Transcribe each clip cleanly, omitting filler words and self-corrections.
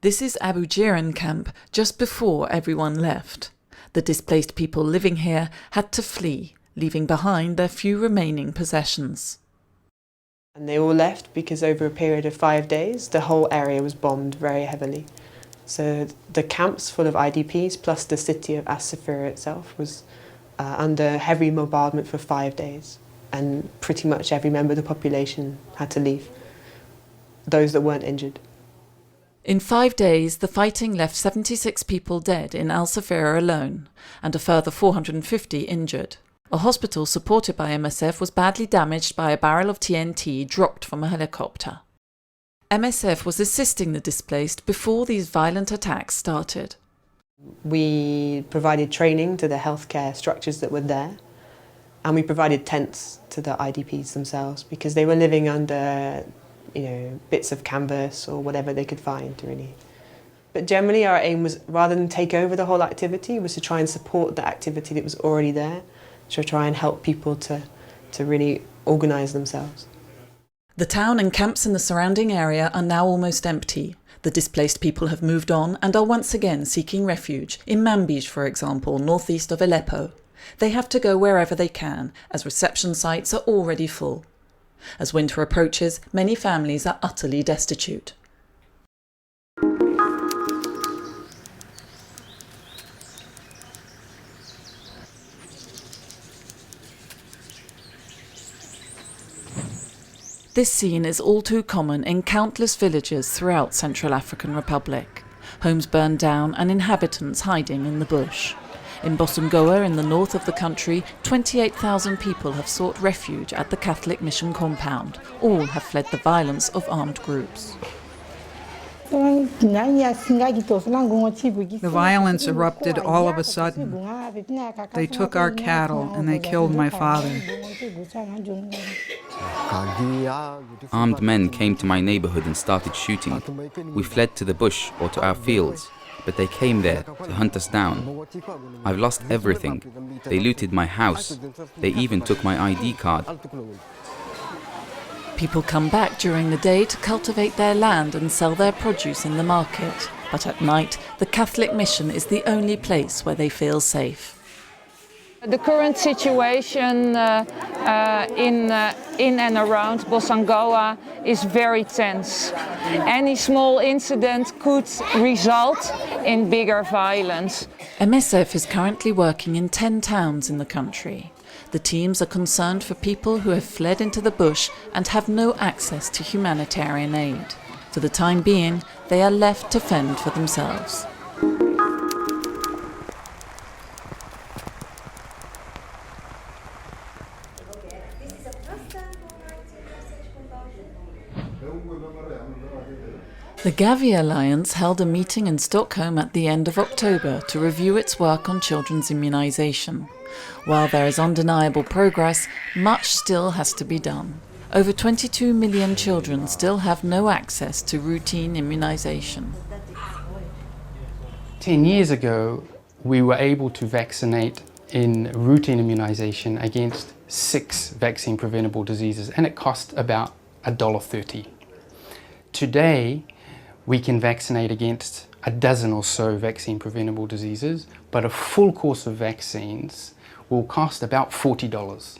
This is Abu Jiran camp just before everyone left. The displaced people living here had to flee, leaving behind their few remaining possessions. And they all left because over a period of 5 days, the whole area was bombed very heavily. So the camps full of IDPs plus the city of As-Safira itself was under heavy bombardment for 5 days. And pretty much every member of the population had to leave, those that weren't injured. In 5 days, the fighting left 76 people dead in Al-Safira alone, and a further 450 injured. A hospital supported by MSF was badly damaged by a barrel of TNT dropped from a helicopter. MSF was assisting the displaced before these violent attacks started. We provided training to the healthcare structures that were there, and we provided tents to the IDPs themselves because they were living under, bits of canvas or whatever they could find, really. But generally our aim was, rather than take over the whole activity, was to try and support the activity that was already there, to try and help people to really organise themselves. The town and camps in the surrounding area are now almost empty. The displaced people have moved on and are once again seeking refuge, in Manbij, for example, northeast of Aleppo. They have to go wherever they can, as reception sites are already full. As winter approaches, many families are utterly destitute. This scene is all too common in countless villages throughout Central African Republic. Homes burned down and inhabitants hiding in the bush. In Bosongoa, in the north of the country, 28,000 people have sought refuge at the Catholic mission compound. All have fled the violence of armed groups. The violence erupted all of a sudden. They took our cattle and they killed my father. Armed men came to my neighborhood and started shooting. We fled to the bush or to our fields, but they came there to hunt us down. I've lost everything. They looted my house. They even took my ID card. People come back during the day to cultivate their land and sell their produce in the market. But at night, the Catholic mission is the only place where they feel safe. The current situation in and around Bosongoa is very tense. Any small incident could result in bigger violence. MSF is currently working in 10 towns in the country. The teams are concerned for people who have fled into the bush and have no access to humanitarian aid. For the time being, they are left to fend for themselves. The Gavi Alliance held a meeting in Stockholm at the end of October to review its work on children's immunisation. While there is undeniable progress, much still has to be done. Over 22 million children still have no access to routine immunisation. 10 years ago, we were able to vaccinate in routine immunisation against 6 vaccine-preventable diseases, and it cost about $1.30. Today, we can vaccinate against a dozen or so vaccine-preventable diseases, but a full course of vaccines will cost about $40.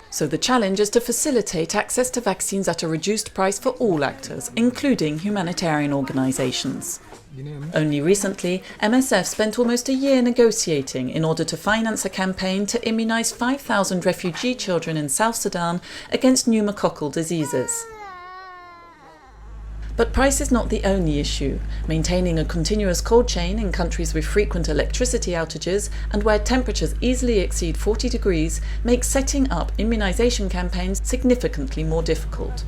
So the challenge is to facilitate access to vaccines at a reduced price for all actors, including humanitarian organisations. Only recently, MSF spent almost a year negotiating in order to finance a campaign to immunise 5,000 refugee children in South Sudan against pneumococcal diseases. But price is not the only issue. Maintaining a continuous cold chain in countries with frequent electricity outages and where temperatures easily exceed 40 degrees makes setting up immunisation campaigns significantly more difficult.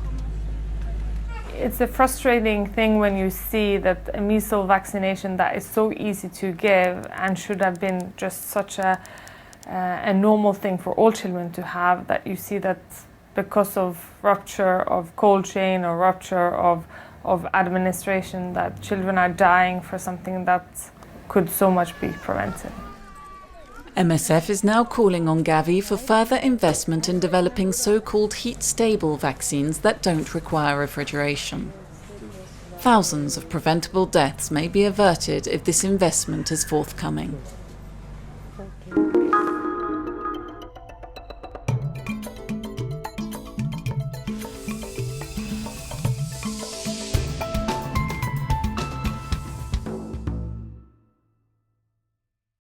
It's a frustrating thing when you see that a measles vaccination that is so easy to give and should have been just such a normal thing for all children to have, that you see that because of rupture of cold chain or rupture of administration, that children are dying for something that could so much be prevented. MSF is now calling on Gavi for further investment in developing so-called heat-stable vaccines that don't require refrigeration. Thousands of preventable deaths may be averted if this investment is forthcoming.